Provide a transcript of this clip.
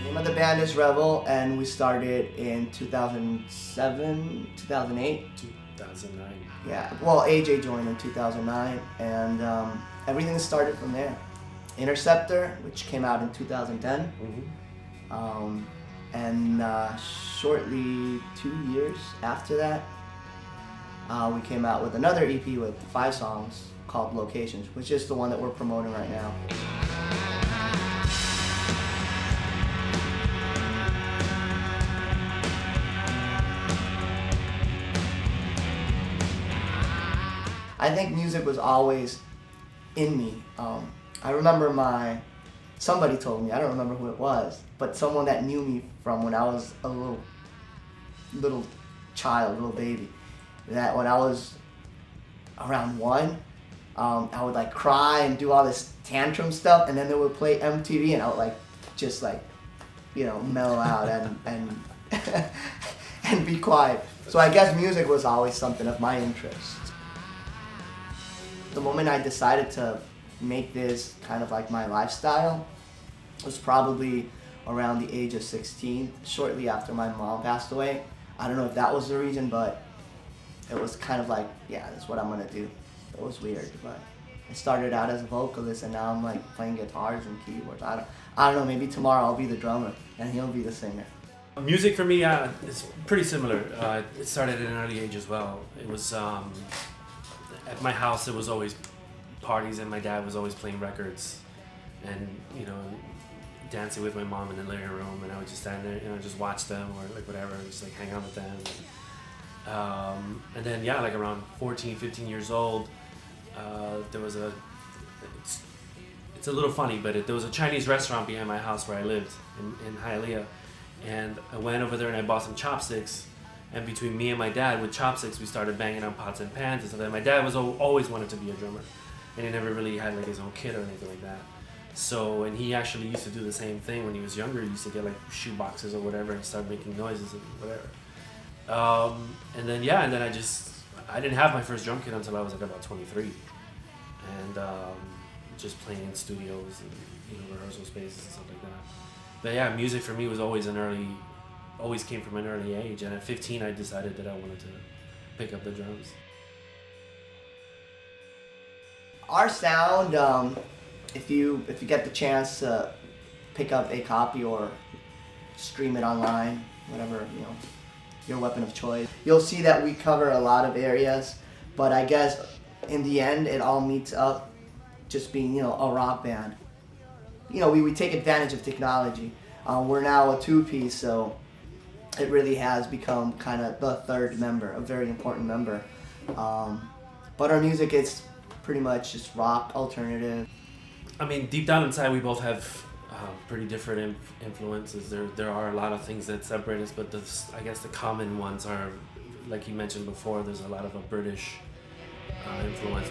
name of the band is Rebel, and we started in 2007, 2008? 2009. Yeah, well, AJ joined in 2009, and everything started from there. Interceptor, which came out in 2010, and shortly 2 years after that, we came out with another EP with 5 songs called Locations, which is the one that we're promoting right now. I think music was always in me. I remember somebody told me, I don't remember who it was, but someone that knew me from when I was a little child, little baby, that when I was around 1, I would like cry and do all this tantrum stuff, and then they would play MTV, and I would just mellow out and and be quiet. So I guess music was always something of my interest. The moment I decided to make this kind of like my lifestyle was probably around the age of 16, shortly after my mom passed away. I don't know if that was the reason, but it was kind of like, yeah, that's what I'm gonna do. It was weird, but I started out as a vocalist, and now I'm like playing guitars and keyboards. I don't know, maybe tomorrow I'll be the drummer and he'll be the singer. Music for me is pretty similar. It started at an early age as well. It was at my house, there was always parties, and my dad was always playing records, and dancing with my mom in the living room, and I would just stand there, just watch them or like whatever, just like hang out with them. And then like around 14, 15 years old, there was it's a little funny, but there was a Chinese restaurant behind my house where I lived in Hialeah, and I went over there and I bought some chopsticks. And between me and my dad, with chopsticks, we started banging on pots and pans and stuff. And my dad was always wanted to be a drummer, and he never really had like his own kit or anything like that. So, and he actually used to do the same thing when he was younger. He used to get like shoe boxes or whatever and start making noises and whatever. And then I didn't have my first drum kit until I was like about 23, and just playing in studios and rehearsal spaces and stuff like that. But yeah, music for me was always came from an early age, and at 15 I decided that I wanted to pick up the drums. Our sound, if you get the chance to pick up a copy or stream it online, whatever, your weapon of choice, you'll see that we cover a lot of areas, but I guess in the end it all meets up just being, a rock band. We take advantage of technology. We're now a 2-piece, so it really has become kind of the third member, a very important member. But our music is pretty much just rock, alternative. I mean, deep down inside, we both have pretty different influences. There are a lot of things that separate us, but I guess the common ones are, like you mentioned before, there's a lot of a British influence.